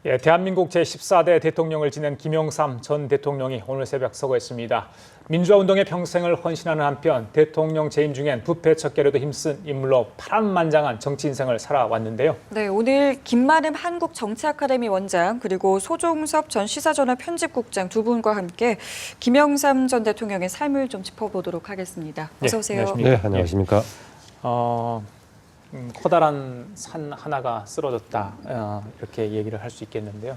예, 대한민국 제14대 대통령을 지낸 김영삼 전 대통령이 오늘 새벽 서거했습니다. 민주화 운동에 평생을 헌신하는 한편 대통령 재임 중엔 부패 척결에도 힘쓴 인물로 파란만장한 정치 인생을 살아왔는데요. 네, 오늘 김만흠 한국정치아카데미 원장 그리고 소종섭 전 시사저널 편집국장 두 분과 함께 김영삼 전 대통령의 삶을 좀 짚어보도록 하겠습니다. 어서 오세요. 네, 안녕하십니까. 커다란 산 하나가 쓰러졌다 이렇게 얘기를 할 수 있겠는데요.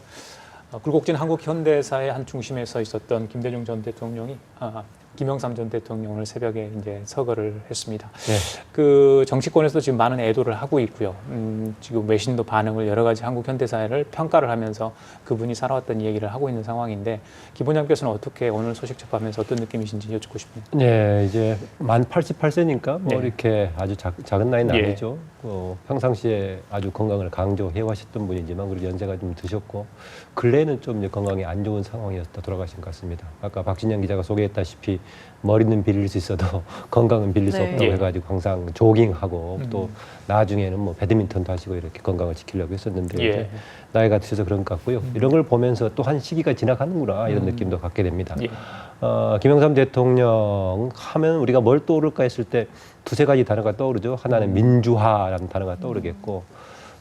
굴곡진 한국 현대사의 한 중심에 서 있었던 김대중 전 대통령이 김영삼 전 대통령을 새벽에 이제 서거를 했습니다. 네. 그 정치권에서도 지금 많은 애도를 하고 있고요. 지금 외신도 반응을 여러 가지 한국 현대사를 평가를 하면서 그분이 살아왔던 얘기를 하고 있는 상황인데 김 원장께서는 어떻게 오늘 소식 접하면서 어떤 느낌이신지 여쭙고 싶네요. 네, 이제 만 88세니까 뭐 네. 이렇게 아주 작은 나이는 아니죠. 평상시에 아주 건강을 강조해 와셨던 분이지만 그리고 연세가 좀 드셨고 근래에는 좀 이제 건강이 안 좋은 상황이었다 돌아가신 것 같습니다. 아까 박진영 기자가 소개했다시피 머리는 빌릴 수 있어도 건강은 빌릴 수 네. 없다고 예. 해가지고 항상 조깅하고 또 나중에는 뭐 배드민턴도 하시고 이렇게 건강을 지키려고 했었는데 예. 이제 나이가 드셔서 그런 것 같고요. 이런 걸 보면서 또 한 시기가 지나가는구나 이런 느낌도 갖게 됩니다. 예. 김영삼 대통령 하면 우리가 뭘 떠오를까 했을 때 두세 가지 단어가 떠오르죠. 하나는 민주화라는 단어가 떠오르겠고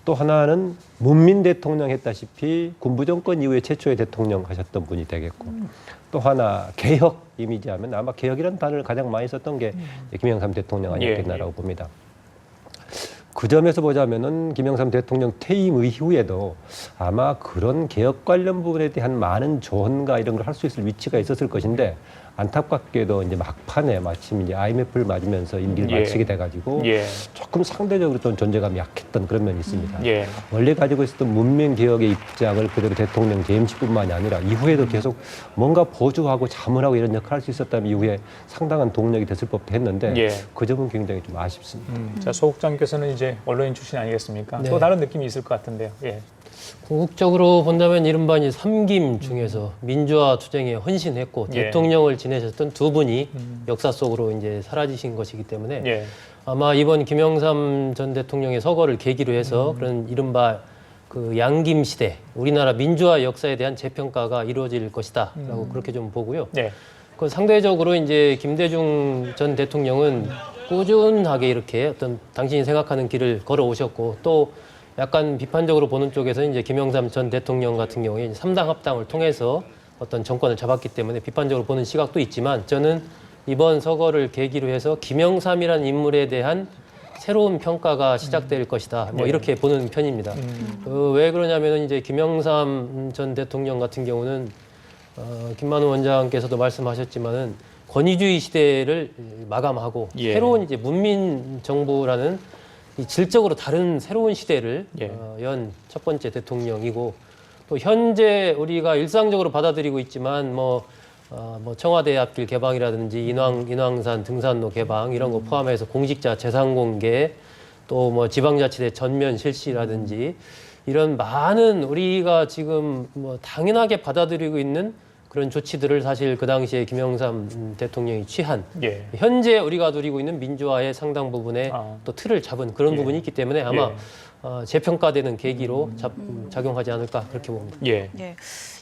또 하나는 문민 대통령 했다시피 군부 정권 이후에 최초의 대통령 하셨던 분이 되겠고 또 하나 개혁 이미지하면 아마 개혁이라는 단어를 가장 많이 썼던 게 김영삼 대통령 아니었겠나라고 봅니다. 그 점에서 보자면은 김영삼 대통령 퇴임 이후에도 아마 그런 개혁 관련 부분에 대한 많은 조언과 이런 걸 할 수 있을 위치가 있었을 것인데 안타깝게도 이제 막판에 마침 이제 IMF를 맞으면서 임기를 예. 마치게 돼가지고 예. 조금 상대적으로 좀 존재감이 약했던 그런 면이 있습니다. 예. 원래 가지고 있었던 문명 개혁의 입장을 그대로 대통령 재임시뿐만이 아니라 이후에도 계속 뭔가 보조하고 자문하고 이런 역할을 할 수 있었다면 이후에 상당한 동력이 됐을 법도 했는데 예. 그 점은 굉장히 좀 아쉽습니다. 자, 소 국장께서는 이제 언론인 출신 아니겠습니까? 네. 또 다른 느낌이 있을 것 같은데요. 예. 궁극적으로 본다면 이른바 이제 삼김 중에서 민주화 투쟁에 헌신했고 예. 대통령을 지내셨던 두 분이 역사 속으로 이제 사라지신 것이기 때문에 예. 아마 이번 김영삼 전 대통령의 서거를 계기로 해서 그런 이른바 그 양김 시대 우리나라 민주화 역사에 대한 재평가가 이루어질 것이다라고 그렇게 좀 보고요. 예. 그 상대적으로 이제 김대중 전 대통령은 꾸준하게 이렇게 어떤 당신이 생각하는 길을 걸어오셨고 또 약간 비판적으로 보는 쪽에서 이제 김영삼 전 대통령 같은 경우에 이제 3당 합당을 통해서 어떤 정권을 잡았기 때문에 비판적으로 보는 시각도 있지만 저는 이번 서거를 계기로 해서 김영삼이라는 인물에 대한 새로운 평가가 시작될 것이다. 뭐 이렇게 보는 편입니다. 왜 그러냐면은 이제 김영삼 전 대통령 같은 경우는 김만흠 원장께서도 말씀하셨지만은 권위주의 시대를 마감하고 예. 새로운 이제 문민 정부라는 이 질적으로 다른 새로운 시대를 예. 연 첫 번째 대통령이고 또 현재 우리가 일상적으로 받아들이고 있지만 뭐 청와대 앞길 개방이라든지 인왕산 등산로 개방 이런 거 포함해서 공직자 재산 공개 또 뭐 지방자치대 전면 실시라든지 이런 많은 우리가 지금 뭐 당연하게 받아들이고 있는 그런 조치들을 사실 그 당시에 김영삼 대통령이 취한 예. 현재 우리가 누리고 있는 민주화의 상당 부분에 또 틀을 잡은 그런 예. 부분이 있기 때문에 아마 재평가되는 계기로 작용하지 않을까 그렇게 봅니다. 예. 예.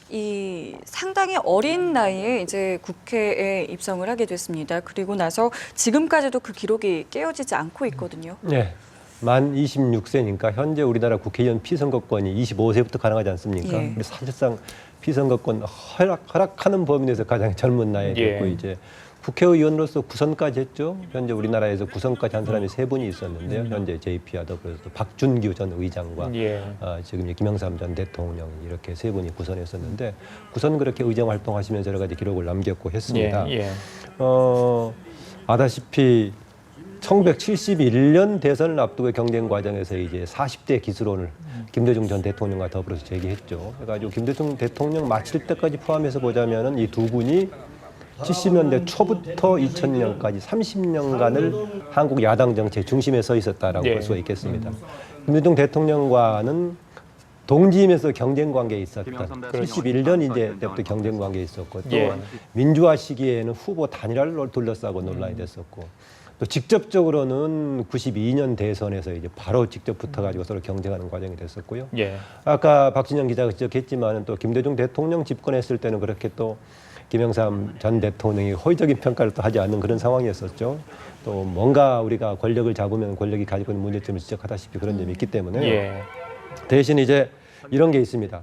이 상당히 어린 나이에 이제 국회에 입성을 하게 됐습니다. 그리고 나서 지금까지도 그 기록이 깨어지지 않고 있거든요. 네. 만 26세니까 현재 우리나라 국회의원 피선거권이 25세부터 가능하지 않습니까? 예. 그래서 사실상 피선거권 허락하는 범위 내에서 가장 젊은 나이에 됐고 예. 이제 국회의원으로서 구선까지 했죠. 현재 우리나라에서 구선까지 한 사람이 세 분이 있었는데요. 현재 JP와 더불어서 박준규 전 의장과 예. 지금 이제 김영삼 전 대통령 이렇게 세 분이 구선했었는데 구선 그렇게 의정 활동하시면서 여러 가지 기록을 남겼고 했습니다. 예. 예. 아다시피 1971년 대선을 앞두고 경쟁 과정에서 이제 40대 기술론을 김대중 전 대통령과 더불어서 제기했죠. 그래가지고 김대중 대통령 마칠 때까지 포함해서 보자면은 이 두 분이 70년대 초부터 2000년까지 30년간을 한국 야당 정치의 중심에 서 있었다라고 예. 볼 수가 있겠습니다. 김대중 대통령과는 동지임에서 경쟁 관계에 있었던 71년 이제 때부터 경쟁 관계에 있었고 또 예. 민주화 시기에는 후보 단일화를 둘러싸고 논란이 됐었고 또 직접적으로는 92년 대선에서 이제 바로 직접 붙어가지고 서로 경쟁하는 과정이 됐었고요. 예. 아까 박진영 기자가 지적했지만 또 김대중 대통령 집권했을 때는 그렇게 또 김영삼 전 대통령이 호의적인 평가를 또 하지 않는 그런 상황이었었죠. 또 뭔가 우리가 권력을 잡으면 권력이 가지고 있는 문제점을 지적하다시피 그런 점이 있기 때문에 예. 대신 이제 이런 게 있습니다.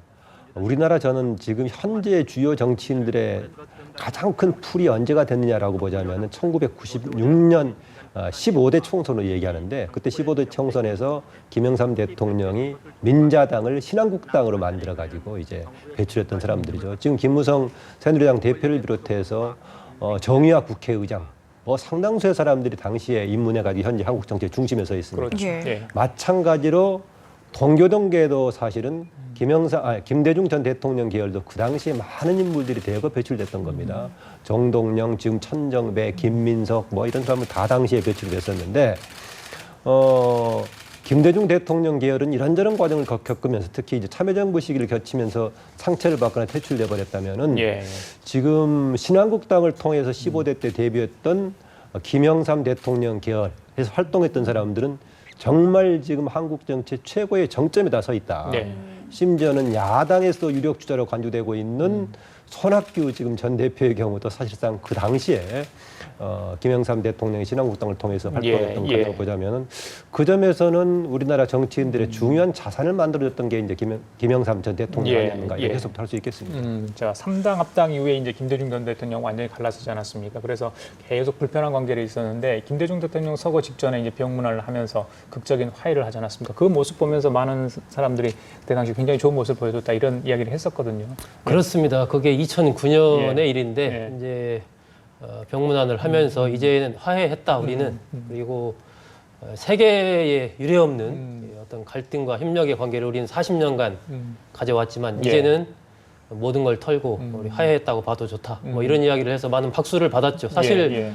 우리나라 저는 지금 현재 주요 정치인들의 가장 큰 풀이 언제가 됐느냐라고 보자면 1996년 15대 총선으로 얘기하는데 그때 15대 총선에서 김영삼 대통령이 민자당을 신한국당으로 만들어 가지고 이제 배출했던 사람들이죠. 지금 김무성 새누리당 대표를 비롯해서 정의화 국회의장 상당수의 사람들이 당시에 입문해 가지고 현재 한국 정치의 중심에 서 있습니다. 그렇죠. 예. 예. 마찬가지로 동교동계도 사실은 김대중 전 대통령 계열도 그 당시에 많은 인물들이 대거 배출됐던 겁니다. 정동영, 지금 천정배, 김민석 이런 사람들 다 당시에 배출됐었는데 김대중 대통령 계열은 이런저런 과정을 겪으면서 특히 이제 참여정부 시기를 거치면서 상처를 받거나 퇴출돼 버렸다면은 예. 지금 신한국당을 통해서 15대 때 데뷔했던 김영삼 대통령 계열에서 활동했던 사람들은 정말 지금 한국 정치 최고의 정점에 다 서 있다. 네. 심지어는 야당에서도 유력 주자로 간주되고 있는 손학규 지금 전 대표의 경우도 사실상 그 당시에 김영삼 대통령이 신한국당을 통해서 활동했던 예, 예. 과정을 보자면은 그 점에서는 우리나라 정치인들의 중요한 자산을 만들어줬던 게 이제 김영삼 전 대통령 예, 아니었는가 예. 이렇게 해석도 할 수 있겠습니다. 자, 3당 합당 이후에 이제 김대중 전 대통령 완전히 갈라서지 않았습니까? 그래서 계속 불편한 관계를 있었는데 김대중 대통령 서거 직전에 이제 병문안을 하면서 극적인 화해를 하지 않았습니까? 그 모습 보면서 많은 사람들이 그때 당시 굉장히 좋은 모습을 보여줬다 이런 이야기를 했었거든요. 그렇습니다. 그게 2009년의 예. 일인데 예. 이제 병문안을 하면서 이제는 화해했다 우리는 그리고 세계에 유례없는 어떤 갈등과 협력의 관계를 우리는 40년간 가져왔지만 예. 이제는 모든 걸 털고 우리 화해했다고 봐도 좋다. 이런 이야기를 해서 많은 박수를 받았죠. 사실 예,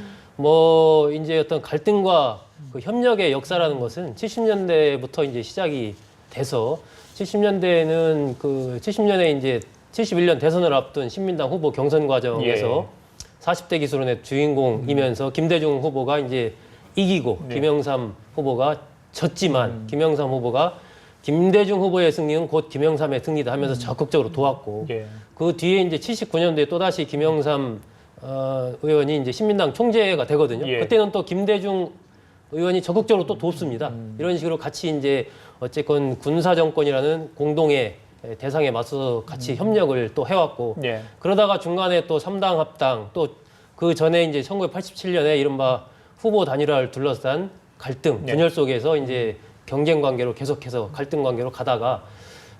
이제 어떤 갈등과 그 협력의 역사라는 것은 70년대부터 이제 시작이 돼서 70년대에는 그 70년에 이제 71년 대선을 앞둔 신민당 후보 경선 과정에서 40대 기술원의 주인공이면서 김대중 후보가 이제 이기고 네. 김영삼 후보가 졌지만 김영삼 후보가 김대중 후보의 승리는 곧 김영삼의 승리다 하면서 적극적으로 도왔고 예. 그 뒤에 이제 79년도에 또다시 김영삼 의원이 이제 신민당 총재가 되거든요. 예. 그때는 또 김대중 의원이 적극적으로 또 돕습니다. 이런 식으로 같이 이제 어쨌건 군사 정권이라는 공동의 대상에 맞서서 같이 협력을 또 해왔고 예. 그러다가 중간에 또 3당 합당 또 그 전에 이제 1987년에 이른바 후보 단일화를 둘러싼 갈등 분열 속에서 이제 경쟁 관계로 계속해서 갈등 관계로 가다가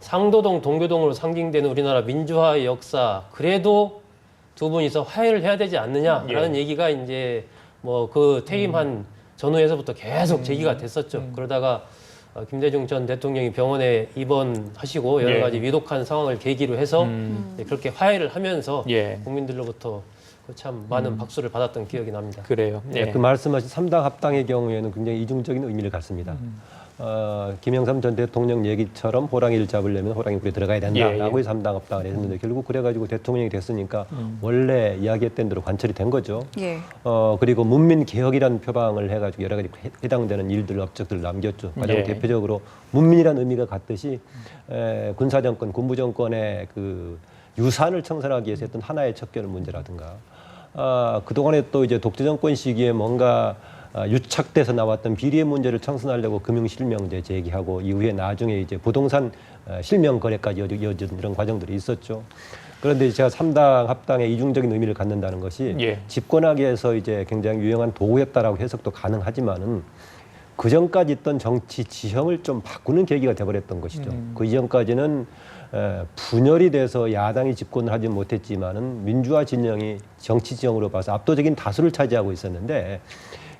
상도동 동교동으로 상징되는 우리나라 민주화의 역사 그래도 두 분이서 화해를 해야 되지 않느냐라는 얘기가 이제 그 퇴임한 전후에서부터 계속 제기가 됐었죠. 그러다가 김대중 전 대통령이 병원에 입원하시고 여러 가지 위독한 상황을 계기로 해서 그렇게 화해를 하면서 예. 국민들로부터 참 많은 박수를 받았던 기억이 납니다. 그래요. 예. 그 말씀하신 3당 합당의 경우에는 굉장히 이중적인 의미를 갖습니다. 김영삼 전 대통령 얘기처럼 호랑이를 잡으려면 호랑이 굴에 들어가야 된다라고 해서 3당 합당을 했는데 결국 그래가지고 대통령이 됐으니까 원래 이야기했던 대로 관철이 된 거죠. 예. 그리고 문민개혁이라는 표방을 해가지고 여러 가지 해당되는 일들, 업적들을 남겼죠. 가장 예. 대표적으로 문민이라는 의미가 같듯이 군사정권, 군부정권의 그 유산을 청산하기 위해서 했던 하나의 척결 문제라든가 그동안에 또 이제 독재정권 시기에 뭔가 유착돼서 나왔던 비리의 문제를 청산하려고 금융실명제 제기하고 이후에 나중에 이제 부동산 실명 거래까지 이어진 이런 과정들이 있었죠. 그런데 제가 3당 합당의 이중적인 의미를 갖는다는 것이 예. 집권하기 위해서 이제 굉장히 유용한 도구였다라고 해석도 가능하지만은 그 전까지 있던 정치 지형을 좀 바꾸는 계기가 돼버렸던 것이죠. 그 이전까지는 분열이 돼서 야당이 집권을 하지 못했지만은 민주화 진영이 정치 지형으로 봐서 압도적인 다수를 차지하고 있었는데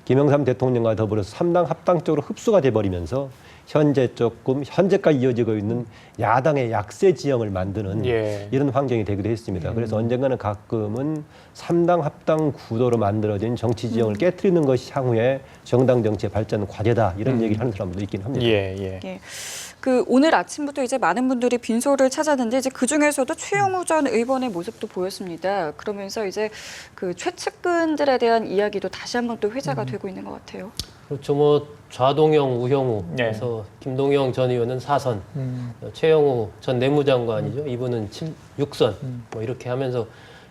김영삼 대통령과 더불어서 3당 합당 쪽으로 흡수가 돼버리면서 현재까지 이어지고 있는 야당의 약세 지형을 만드는 예. 이런 환경이 되기도 했습니다. 그래서 언젠가는 가끔은 3당 합당 구도로 만들어진 정치 지형을 깨트리는 것이 향후에 정당 정치의 발전 과제다 이런 얘기를 하는 사람도 있긴 합니다. 예. 예. 예. 그 오늘 아침부터 이제 많은 분들이 빈소를 찾았는데 이제 그 중에서도 최영우 전 의원의 모습도 보였습니다. 그러면서 이제 그 최측근들에 대한 이야기도 다시 한번 또 회자가 되고 있는 것 같아요. 그렇죠. 뭐 좌동형, 우형우. 네. 그래서 김동영 전 의원은 4선, 최영우 전 내무장관이죠. 이분은 6선. 뭐 이렇게 하면서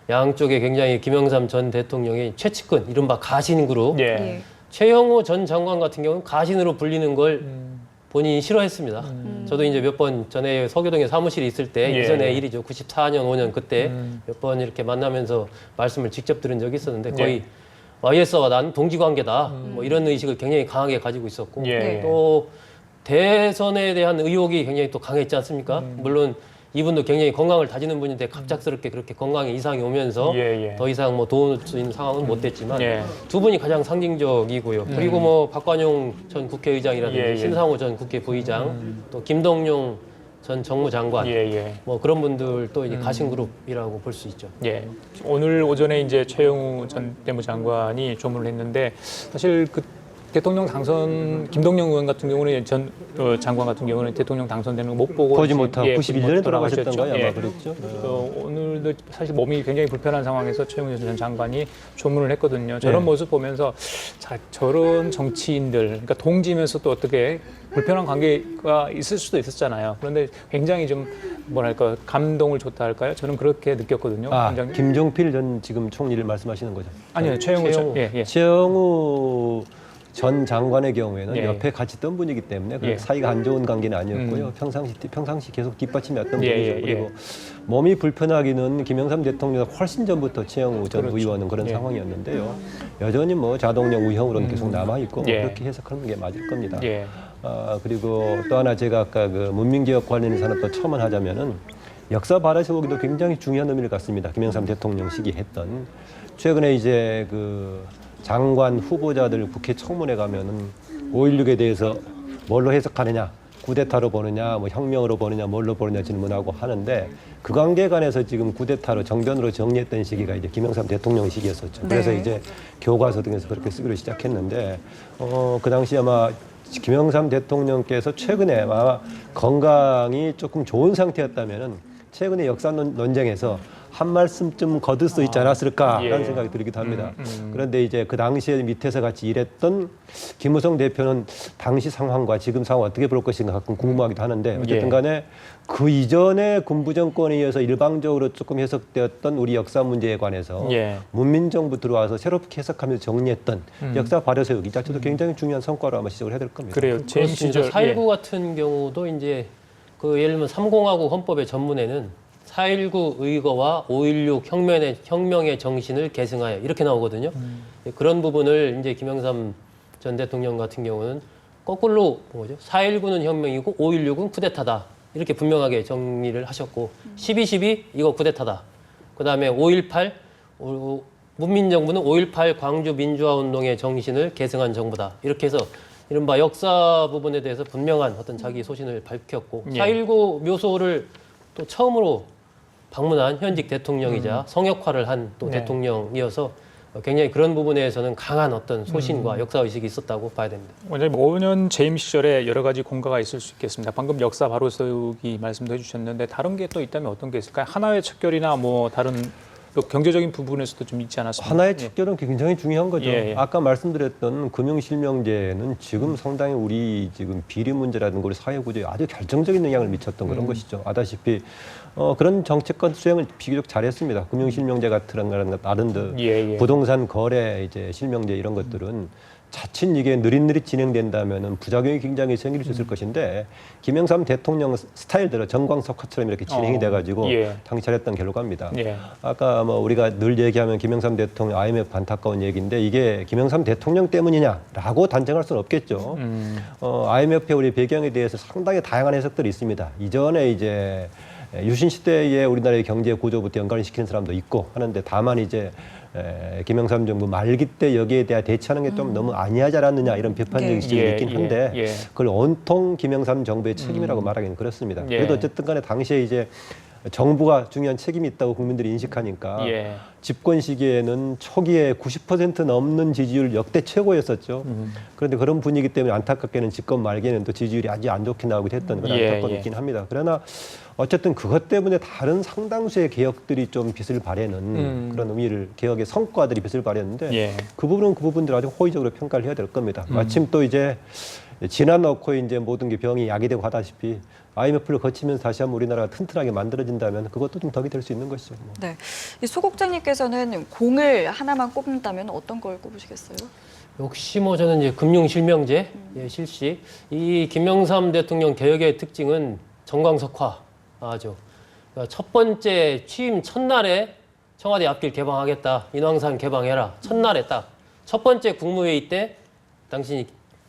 양쪽에 굉장히 김영삼 전 대통령의 최측근, 이른바 가신 그룹. 예. 예. 최영우 전 장관 같은 경우는 가신으로 불리는 걸 본인이 싫어했습니다. 저도 이제 몇 번 전에 서교동에 사무실에 있을 때 예. 이전의 일이죠. 94년, 5년 그때 몇 번 이렇게 만나면서 말씀을 직접 들은 적이 있었는데 거의 YS와 난 동지관계다. 뭐 이런 의식을 굉장히 강하게 가지고 있었고 예. 또 대선에 대한 의혹이 굉장히 또 강했지 않습니까? 물론 이분도 굉장히 건강을 다지는 분인데 갑작스럽게 그렇게 건강에 이상이 오면서 예. 더 이상 뭐 도울 수 있는 상황은 못 됐지만 예. 두 분이 가장 상징적이고요. 그리고 뭐 박관용 전 국회의장이라든지 예. 신상호 전 국회 부의장, 또 김동용 전 정무장관, 예. 뭐 그런 분들도 이제 가신 그룹이라고 볼 수 있죠. 예. 오늘 오전에 이제 최영우 전 내무장관이 조문을 했는데 사실 그 대통령 당선 김동영 의원 같은 경우는 전 장관 같은 경우는 대통령 당선되는 거 못 보고 보지 못하고 예, 91년에 돌아가셨죠. 돌아가셨던가요? 아마 예. 그랬죠. 오늘도 사실 몸이 굉장히 불편한 상황에서 최영우 전 장관이 조문을 했거든요. 저런 네. 모습 보면서 자, 저런 정치인들, 그러니까 동지면서 또 어떻게 불편한 관계가 있을 수도 있었잖아요. 그런데 굉장히 좀 뭐랄까 감동을 줬다 할까요? 저는 그렇게 느꼈거든요. 아, 굉장히. 김종필 전 지금 총리를 말씀하시는 거죠? 아니요, 최영우 전. 최영우. 예. 최영우 전 장관의 경우에는 예. 옆에 같이 있던 분이기 때문에 예. 사이가 안 좋은 관계는 아니었고요. 평상시 계속 뒷받침이었던 예, 분이죠. 예, 그리고 몸이 불편하기는 김영삼 대통령 훨씬 전부터 최영우 전 그렇죠. 의원은 그런 예. 상황이었는데요. 여전히 뭐 자동령 우형으로는 계속 남아 있고 예. 그렇게 해석하는 게 맞을 겁니다. 예. 그리고 또 하나 제가 아까 그 문민개혁 관련해서는 또 첨언하자면은 역사 발화에서 보기도 굉장히 중요한 의미를 갖습니다. 김영삼 대통령 시기에 했던 최근에 이제 그 장관 후보자들 국회 청문회 가면은 5.16에 대해서 뭘로 해석하느냐, 쿠데타로 보느냐, 뭐 혁명으로 보느냐, 뭘로 보느냐 질문하고 하는데 그 관계에 관해서 지금 쿠데타로 정변으로 정리했던 시기가 이제 김영삼 대통령 시기였었죠. 네. 그래서 이제 교과서 등에서 그렇게 쓰기로 시작했는데 그 당시 아마 김영삼 대통령께서 최근에 아마 건강이 조금 좋은 상태였다면은 최근에 역사 논쟁에서 한 말씀쯤 거둘 수 있지 않았을까라는 예. 생각이 들기도 합니다. 그런데 이제 그 당시에 밑에서 같이 일했던 김무성 대표는 당시 상황과 지금 상황 어떻게 볼 것인가 가끔 궁금하기도 하는데 어쨌든 간에 그 이전에 군부 정권에 의해서 일방적으로 조금 해석되었던 우리 역사 문제에 관해서 예. 문민정부 들어와서 새롭게 해석하면서 정리했던 역사 발효 세우기 자체도 굉장히 중요한 성과로 아마 시작을 해야 될 겁니다. 그래요. 제 그렇습니다. 시절 4.19 같은 경우도 이제 그 예를 들면 3공화국 헌법의 전문에는 4.19 의거와 5.16 혁명의 정신을 계승하여 이렇게 나오거든요. 그런 부분을 이제 김영삼 전 대통령 같은 경우는 거꾸로 뭐죠? 4.19는 혁명이고 5.16은 쿠데타다. 이렇게 분명하게 정리를 하셨고 12.12 이거 쿠데타다. 그다음에 5.18 문민정부는 5.18 광주 민주화 운동의 정신을 계승한 정부다. 이렇게 해서 이른바 역사 부분에 대해서 분명한 어떤 자기 소신을 밝혔고 예. 4.19 묘소를 또 처음으로 방문한 현직 대통령이자 성역화를 한 또 네. 대통령이어서 굉장히 그런 부분에서는 강한 어떤 소신과 역사의식이 있었다고 봐야 됩니다. 원장님 5년 재임 시절에 여러 가지 공과가 있을 수 있겠습니다. 방금 역사 바로 세우기 말씀도 해주셨는데 다른 게 또 있다면 어떤 게 있을까요? 하나의 척결이나 뭐 다른 또 경제적인 부분에서도 좀 있지 않았습니까? 하나의 척결은 굉장히 중요한 거죠. 예. 아까 말씀드렸던 금융실명제는 지금 상당히 우리 지금 비리 문제라든가 우리 사회 구조에 아주 결정적인 영향을 미쳤던 그런 것이죠. 아다시피 그런 정책권 수행을 비교적 잘했습니다. 금융실명제 같은 거나 다른 예. 부동산 거래 이제 실명제 이런 것들은 자칫 이게 느릿느릿 진행된다면은 부작용이 굉장히 생길 수 있을 것인데 김영삼 대통령 스타일대로 정광석화처럼 이렇게 진행이 돼가지고 예. 당시 잘했던 결과입니다. 예. 아까 뭐 우리가 늘 얘기하면 김영삼 대통령 IMF 안타까운 얘기인데 이게 김영삼 대통령 때문이냐라고 단정할 수는 없겠죠. IMF의 우리 배경에 대해서 상당히 다양한 해석들이 있습니다. 이전에 이제 유신 시대에 우리나라의 경제 구조부터 연관시키는 사람도 있고 하는데 다만 이제 김영삼 정부 말기 때 여기에 대해 대처하는 게 좀 너무 아니하지 않았느냐 이런 비판적인 지적이 있긴 한데 그걸 온통 김영삼 정부의 책임이라고 말하기는 그렇습니다. 그래도 어쨌든 간에 당시에 이제 정부가 중요한 책임이 있다고 국민들이 인식하니까 예. 집권 시기에는 초기에 90% 넘는 지지율 역대 최고였었죠. 그런데 그런 분위기 때문에 안타깝게는 집권 말기에는 또 지지율이 아주 안 좋게 나오기도 했던 그런 예, 안타까움이 예. 있긴 합니다. 그러나 어쨌든 그것 때문에 다른 상당수의 개혁들이 좀 빛을 발하는 그런 의미를 개혁의 성과들이 빛을 발했는데 예. 그 부분은 그 부분들 아주 호의적으로 평가를 해야 될 겁니다. 마침 또 이제 지나놓고 이제 모든 게 병이 약이 되고 하다시피 IMF를 거치면서 다시 한번 우리나라가 튼튼하게 만들어진다면 그것도 좀 덕이 될 수 있는 것이죠. 뭐. 네. 이 소 국장님께서는 공을 하나만 꼽는다면 어떤 걸 꼽으시겠어요? 역시 뭐 저는 이제 금융실명제 실시. 이 김영삼 대통령 개혁의 특징은 정광석화죠. 그러니까 첫 번째 취임 첫날에 청와대 앞길 개방하겠다, 인왕산 개방해라. 첫날에 딱 첫 번째 국무회의 때 당신이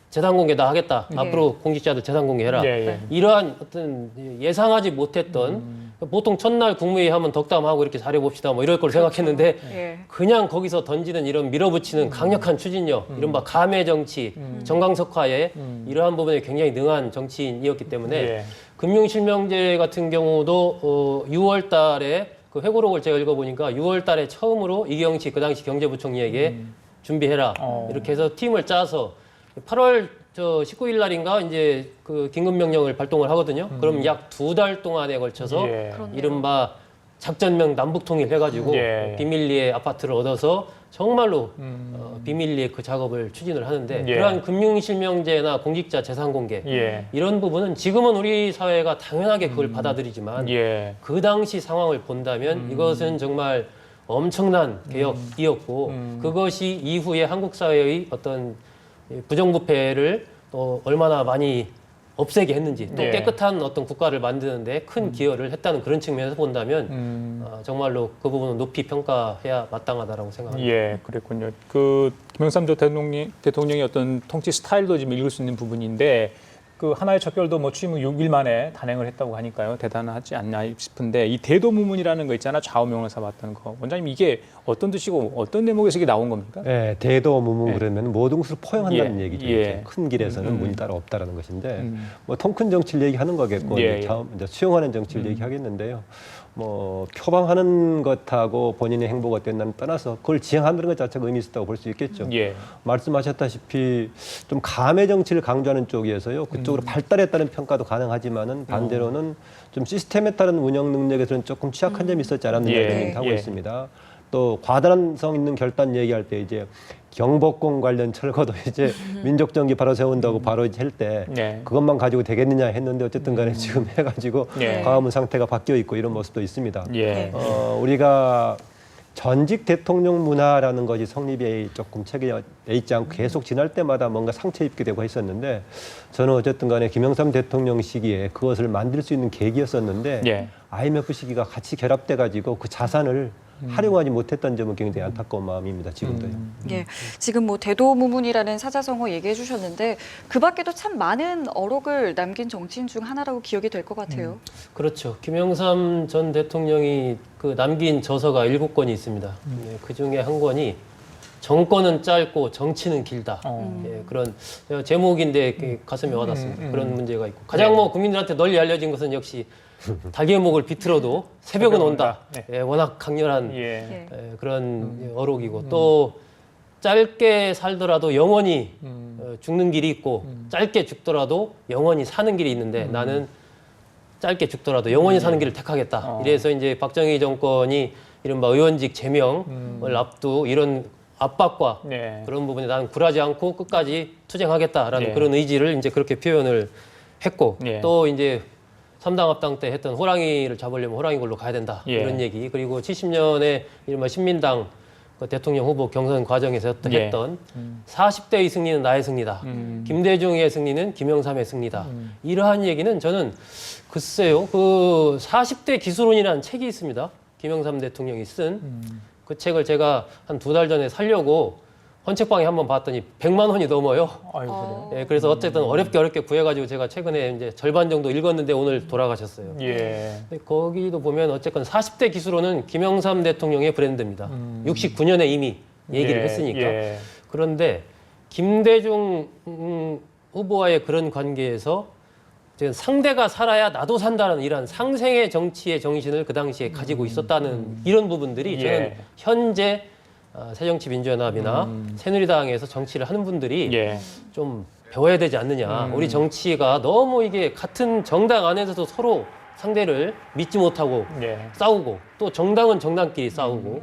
재산 공개 다 하겠다. 예. 앞으로 공직자들 재산 공개해라. 예, 예. 이러한 어떤 예상하지 못했던 보통 첫날 국무회의 하면 덕담하고 이렇게 잘해봅시다 뭐 이럴 걸 생각했는데 예. 그냥 거기서 던지는 이런 밀어붙이는 강력한 추진력, 이른바 감의 정치, 정강석화에 이러한 부분에 굉장히 능한 정치인이었기 때문에 예. 금융실명제 같은 경우도 6월 달에 그 회고록을 제가 읽어보니까 6월 달에 처음으로 이경식 그 당시 경제부총리에게 준비해라. 이렇게 해서 팀을 짜서 8월 19일 날인가 이제 그 긴급명령을 발동을 하거든요. 그럼 약 2달 동안에 걸쳐서 예. 그렇네요. 이른바 작전명 남북통일 해가지고 예. 비밀리에 아파트를 얻어서 정말로 비밀리에 그 작업을 추진을 하는데 예. 그러한 금융실명제나 공직자 재산공개 예. 이런 부분은 지금은 우리 사회가 당연하게 그걸 받아들이지만 예. 그 당시 상황을 본다면 이것은 정말 엄청난 개혁이었고 그것이 이후에 한국 사회의 어떤 부정부패를 또 얼마나 많이 없애게 했는지 또 예. 깨끗한 어떤 국가를 만드는데 큰 기여를 했다는 그런 측면에서 본다면 정말로 그 부분은 높이 평가해야 마땅하다라고 생각합니다. 예, 그랬군요. 그 김영삼 대통령의 어떤 통치 스타일도 지금 읽을 수 있는 부분인데 그 하나의 척결도 뭐 취임 후 6일 만에 단행을 했다고 하니까요. 대단하지 않나 싶은데 이 대도무문이라는 거 있잖아. 좌우명을 삼았던 거. 원장님 이게 어떤 뜻이고 어떤 대목에서 이게 나온 겁니까? 네, 대도무문 예. 그러면 모든 것을 포용한다는 예, 얘기죠. 예. 이제 큰 길에서는 문이 따로 없다라는 것인데 뭐 통 큰 정치를 얘기하는 거겠고 예, 이제 이제 수용하는 정치를 얘기하겠는데요. 뭐 표방하는 것하고 본인의 행보가 된다는 떠나서 그걸 지향하는 것 자체가 의미 있었다고 볼 수 있겠죠. 예. 말씀하셨다시피 좀 감의 정치를 강조하는 쪽이어서요. 그쪽으로 발달했다는 평가도 가능하지만은 반대로는 좀 시스템에 따른 운영 능력에서는 조금 취약한 점이 있었지 않았느냐 예, 이런 얘기를 하고 예. 있습니다. 또 과단성 있는 결단 얘기할 때 이제 경복궁 관련 철거도 이제 민족정기 바로 세운다고 바로 할 때 네. 그것만 가지고 되겠느냐 했는데 어쨌든 간에 지금 해가지고 네. 광화문 상태가 바뀌어 있고 이런 모습도 있습니다. 예. 우리가 전직 대통령 문화라는 것이 성립에 조금 체계에 있지 않고 계속 지날 때마다 뭔가 상처 입게 되고 했었는데 저는 어쨌든 간에 김영삼 대통령 시기에 그것을 만들 수 있는 계기였었는데 예. IMF 시기가 같이 결합돼 가지고 그 자산을 활용하지 못했던 점은 굉장히 안타까운 마음입니다. 지금도요. 예, 지금 뭐 대도무문이라는 사자성어 얘기해 주셨는데 그 밖에도 참 많은 어록을 남긴 정치인 중 하나라고 기억이 될 것 같아요. 그렇죠. 김영삼 전 대통령이 그 남긴 저서가 7권이 있습니다. 네, 그 중에 한 권이 정권은 짧고 정치는 길다. 예, 그런 제목인데 가슴에 와닿습니다. 그런 문제가 있고 가장 뭐 국민들한테 널리 알려진 것은 역시 닭의 목을 비틀어도 새벽은 온다. 네. 예, 워낙 강렬한 예. 그런 어록이고 또 짧게 살더라도 영원히 죽는 길이 있고 짧게 죽더라도 영원히 사는 길이 있는데 나는 짧게 죽더라도 영원히 사는 길을 택하겠다. 이래서 이제 박정희 정권이 이른바 의원직 제명을 앞두 이런 압박과 네. 그런 부분에 나는 굴하지 않고 끝까지 투쟁하겠다라는 네. 그런 의지를 이제 그렇게 표현을 했고 네. 또 이제 3당 합당 때 했던 호랑이를 잡으려면 호랑이 골로 가야 된다. 예. 이런 얘기. 그리고 70년에 이른바 신민당 그 대통령 후보 경선 과정에서 예. 했던 40대의 승리는 나의 승리다. 김대중의 승리는 김영삼의 승리다. 이러한 얘기는 저는 글쎄요. 그 40대 기술론이라는 책이 있습니다. 김영삼 대통령이 쓴 그 책을 제가 한 2달 전에 사려고 헌책방에 한번 봤더니 100만 원이 넘어요. 아유, 그래요? 예, 그래서 어쨌든 어렵게 구해가지고 제가 최근에 이제 절반 정도 읽었는데 오늘 돌아가셨어요. 예. 근데 거기도 보면 어쨌건 40대 기수로는 김영삼 대통령의 브랜드입니다. 69년에 이미 얘기를 예, 했으니까. 예. 그런데 김대중 후보와의 그런 관계에서 상대가 살아야 나도 산다는 이런 상생의 정치의 정신을 그 당시에 가지고 있었다는 이런 부분들이 저는 예. 현재 새정치민주연합이나 새누리당에서 정치를 하는 분들이 예. 좀 배워야 되지 않느냐. 우리 정치가 너무 이게 같은 정당 안에서도 서로 상대를 믿지 못하고 예. 싸우고 또 정당은 정당끼리 싸우고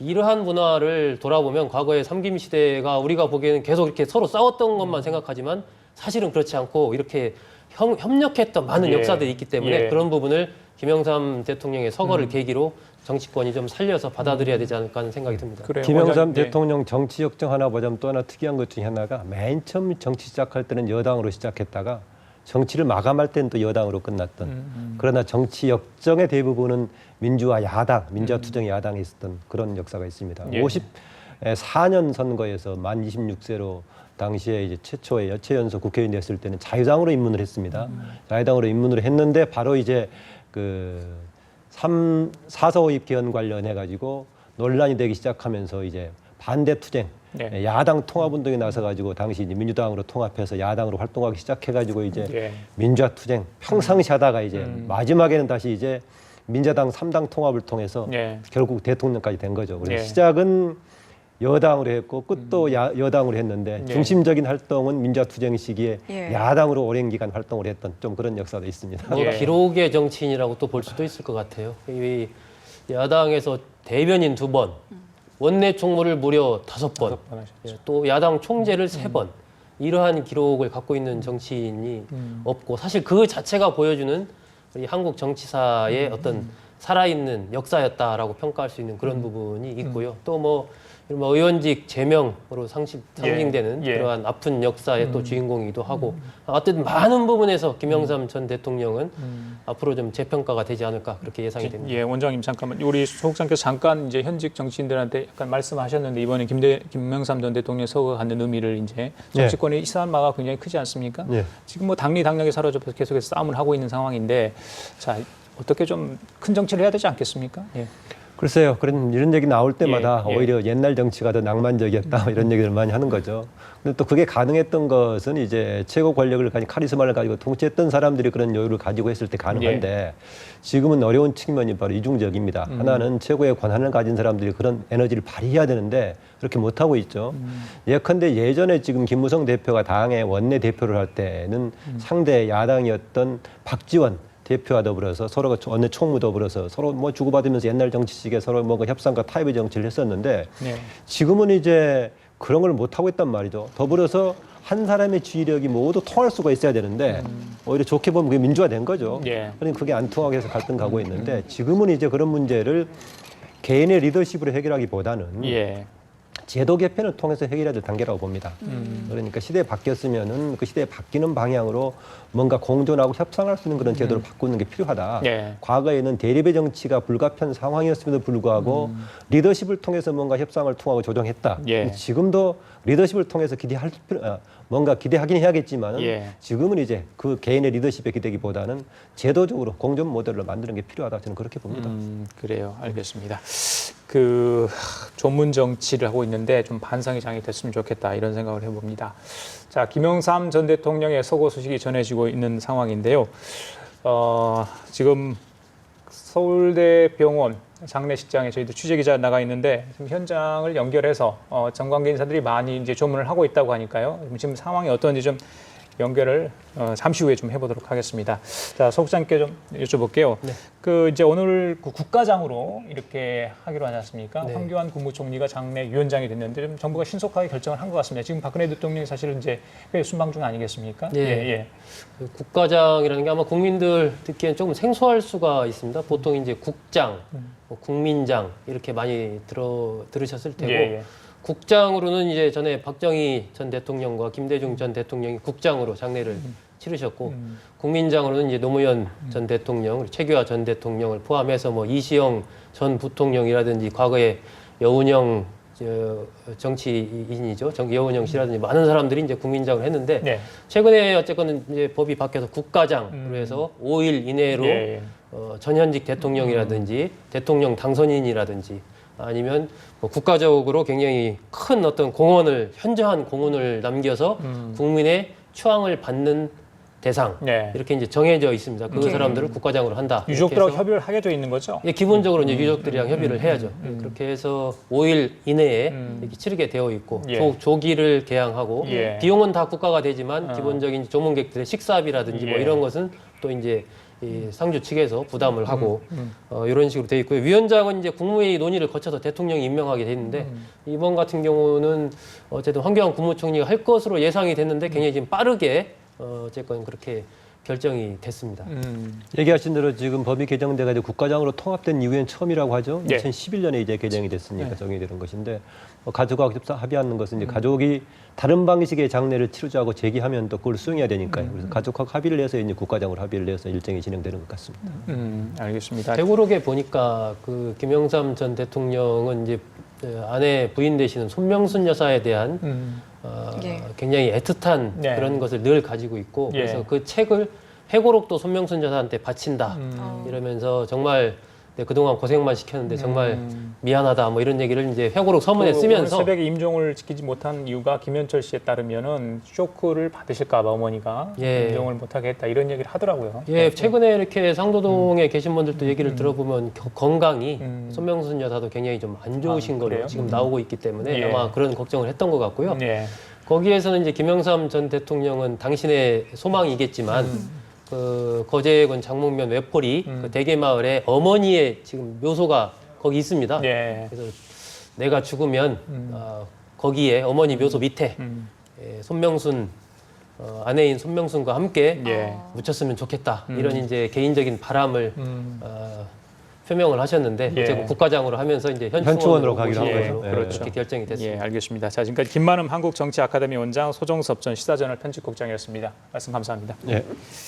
이러한 문화를 돌아보면 과거의 삼김 시대가 우리가 보기에는 계속 이렇게 서로 싸웠던 것만 생각하지만 사실은 그렇지 않고 이렇게 협력했던 많은 예. 역사들이 있기 때문에 예. 그런 부분을 김영삼 대통령의 서거를 계기로 정치권이 좀 살려서 받아들여야 되지 않을까 하는 생각이 듭니다. 그래요. 김영삼 원장님, 예. 대통령 정치 역정 하나 보자면 또 하나 특이한 것 중에 하나가 맨 처음 정치 시작할 때는 여당으로 시작했다가 정치를 마감할 때는 또 여당으로 끝났던 그러나 정치 역정의 대부분은 민주화 야당, 민주화 투쟁 야당에 있었던 그런 역사가 있습니다. 예. 54년 선거에서 만 26세로 당시에 이제 최초의 여체연소 국회의원 됐을 때는 자유당으로 입문을 했습니다. 자유당으로 입문을 했는데 바로 이제 그 4.4.5입 개헌 관련해 가지고 논란이 되기 시작하면서 이제 반대 투쟁, 네. 야당 통합운동에 나서 가지고 당시 이제 민주당으로 통합해서 야당으로 활동하기 시작해 가지고 이제 예. 민주화 투쟁 평상시 하다가 이제 마지막에는 다시 이제 민자당 3당 통합을 통해서 예. 결국 대통령까지 된 거죠. 그래서 예. 시작은 여당으로 했고 끝도 여당으로 했는데 예. 중심적인 활동은 민주화 투쟁 시기에 예. 야당으로 오랜 기간 활동을 했던 좀 그런 역사도 있습니다. 뭐 예. 기록의 정치인이라고 또 볼 수도 있을 것 같아요. 이 야당에서 대변인 2번, 원내 총무를 무려 5번, 5번 하셨죠. 예, 또 야당 총재를 3번 이러한 기록을 갖고 있는 정치인이 없고 사실 그 자체가 보여주는 우리 한국 정치사의 어떤 살아있는 역사였다라고 평가할 수 있는 그런 부분이 있고요. 또 뭐 의원직 제명으로 상징되는 예. 그러한 아픈 역사의 또 주인공이기도 하고 어쨌든 많은 부분에서 김영삼 전 대통령은 앞으로 좀 재평가가 되지 않을까 그렇게 예상이 됩니다. 예, 원장님 잠깐만 우리 소국장께서 잠깐 이제 현직 정치인들한테 약간 말씀하셨는데 이번에 김명삼 전 대통령 서거 갖는 의미를 이제 정치권의 이산마가 굉장히 크지 않습니까? 예. 지금 뭐 당리 당략이 사로잡혀서 계속해서 싸움을 하고 있는 상황인데 자 어떻게 좀 큰 정치를 해야 되지 않겠습니까? 예. 글쎄요. 그런 이런 얘기 나올 때마다 예, 예. 오히려 옛날 정치가 더 낭만적이었다 이런 얘기를 많이 하는 거죠. 근데 또 그게 가능했던 것은 이제 최고 권력을 가진 카리스마를 가지고 통치했던 사람들이 그런 여유를 가지고 했을 때 가능한데 지금은 어려운 측면이 바로 이중적입니다. 하나는 최고의 권한을 가진 사람들이 그런 에너지를 발휘해야 되는데 그렇게 못하고 있죠. 예컨대 예전에 지금 김무성 대표가 당의 원내 대표를 할 때는 상대 야당이었던 박지원 대표와 더불어서 서로가 원내 총무 더불어서 서로 뭐 주고받으면서 옛날 정치식에 서로 뭔가 협상과 타협의 정치를 했었는데 네. 지금은 이제 그런 걸 못하고 있단 말이죠. 더불어서 한 사람의 지휘력이 모두 통할 수가 있어야 되는데 오히려 좋게 보면 그게 민주화된 거죠. 예. 그러니까 그게 안 통하게 해서 갈등 가고 있는데 지금은 이제 그런 문제를 개인의 리더십으로 해결하기보다는 예. 제도 개편을 통해서 해결해야 될 단계라고 봅니다. 그러니까 시대에 바뀌었으면은 그 시대에 바뀌는 방향으로 뭔가 공존하고 협상할 수 있는 그런 제도를 바꾸는 게 필요하다. 예. 과거에는 대립의 정치가 불가피한 상황이었음에도 불구하고 리더십을 통해서 뭔가 협상을 통하고 조정했다. 예. 지금도 리더십을 통해서 뭔가 기대하긴 해야겠지만 예. 지금은 이제 그 개인의 리더십에 기대기보다는 제도적으로 공존 모델을 만드는 게 필요하다. 저는 그렇게 봅니다. 그래요. 알겠습니다. 그 전문 정치를 하고 있는데 좀 반성의 장이 됐으면 좋겠다 이런 생각을 해봅니다. 자, 김영삼 전 대통령의 서거 소식이 전해지고 있는 상황인데요. 지금 서울대병원 장례식장에 저희도 취재기자 나가 있는데 지금 현장을 연결해서 정관계 인사들이 많이 이제 조문을 하고 있다고 하니까요. 지금 상황이 어떤지 좀 연결을 잠시 후에 좀 해보도록 하겠습니다. 자, 소국장께 좀 여쭤볼게요. 네. 그 이제 오늘 그 국가장으로 이렇게 하기로 하지 않습니까? 네. 황교안 국무총리가 장례위원장이 됐는데 좀 정부가 신속하게 결정을 한 것 같습니다. 지금 박근혜 대통령이 사실은 이제 회 순방 중 아니겠습니까? 예. 그 국가장이라는 게 아마 국민들 듣기엔 조금 생소할 수가 있습니다. 보통 이제 국장, 뭐 국민장 이렇게 많이 들으셨을 테고. 예. 국장으로는 이제 전에 박정희 전 대통령과 김대중 전 대통령이 국장으로 장례를 치르셨고 국민장으로는 이제 노무현 전 대통령, 최규하 전 대통령을 포함해서 뭐 이시영 전 부통령이라든지 과거에 여운형 정치인이죠. 여운형 씨라든지 많은 사람들이 이제 국민장을 했는데 네. 최근에 어쨌건 이제 법이 바뀌어서 국가장으로 해서 5일 이내로 예. 전현직 대통령이라든지 대통령 당선인이라든지 아니면 뭐 국가적으로 굉장히 큰 어떤 공헌을 현저한 공헌을 남겨서 국민의 추앙을 받는 대상 네. 이렇게 이제 정해져 있습니다. 그 네. 사람들을 국가장으로 한다. 이렇게 유족들하고 해서 협의를 하게 돼 있는 거죠? 예, 기본적으로 이제 유족들이랑 협의를 해야죠. 그렇게 해서 5일 이내에 이렇게 치르게 되어 있고 예. 조기를 개항하고 예. 비용은 다 국가가 되지만 기본적인 조문객들의 식사비라든지 뭐 예. 이런 것은 또 이제 이 상주 측에서 부담을 하고 이런 식으로 돼 있고요. 위원장은 이제 국무회의 논의를 거쳐서 대통령이 임명하게 돼 있는데 이번 같은 경우는 어쨌든 황교안 국무총리가 할 것으로 예상이 됐는데 굉장히 지금 빠르게 어쨌건 그렇게 결정이 됐습니다. 얘기하신 대로 지금 법이 개정돼가 지고 국가장으로 통합된 이후엔 처음이라고 하죠. 예. 2011년에 이제 개정이 됐으니까 적용이 되는 것인데 가족하고 합의하는 것은 이제 가족이 다른 방식의 장례를 치르자고 제기하면 또 그걸 수용해야 되니까요. 그래서 가족하고 합의를 해서 이제 국가장으로 합의를 해서 일정이 진행되는 것 같습니다. 알겠습니다. 대구록에 보니까 그 김영삼 전 대통령은 이제 아내 부인 되시는 손명순 여사에 대한 예. 굉장히 애틋한 네. 그런 것을 늘 가지고 있고 예. 그래서 그 책을 회고록도 손명순 여사한테 바친다 이러면서 정말 그동안 고생만 시켰는데 정말 미안하다 뭐 이런 얘기를 이제 회고록 서문에 오늘 쓰면서 새벽에 임종을 지키지 못한 이유가 김현철 씨에 따르면은 쇼크를 받으실까봐 어머니가 예. 임종을 못하게 했다 이런 얘기를 하더라고요. 예, 최근에 이렇게 상도동에 계신 분들도 얘기를 들어보면 건강이 손명순 여사도 굉장히 좀 안 좋으신 거로 그래요? 지금 나오고 있기 때문에 예. 아마 그런 걱정을 했던 것 같고요. 예. 거기에서는 이제 김영삼 전 대통령은 당신의 소망이겠지만 그 거제군 장목면 외포리 그 대게마을에 어머니의 지금 묘소가 거기 있습니다. 예. 그래서 내가 죽으면 거기에 어머니 묘소 밑에 손명순 아내인 손명순과 함께 예. 묻혔으면 좋겠다 이런 이제 개인적인 바람을 표명을 하셨는데 예. 어쨌든 국가장으로 하면서 이제 현충원으로 현충원으로 가기로 모시는 한 걸로 거죠. 그렇죠. 그렇게 결정이 됐습니다. 예, 알겠습니다. 자, 지금까지 김만음 한국정치아카데미 원장, 소정섭 전 시사저널 편집국장이었습니다. 말씀 감사합니다. 예.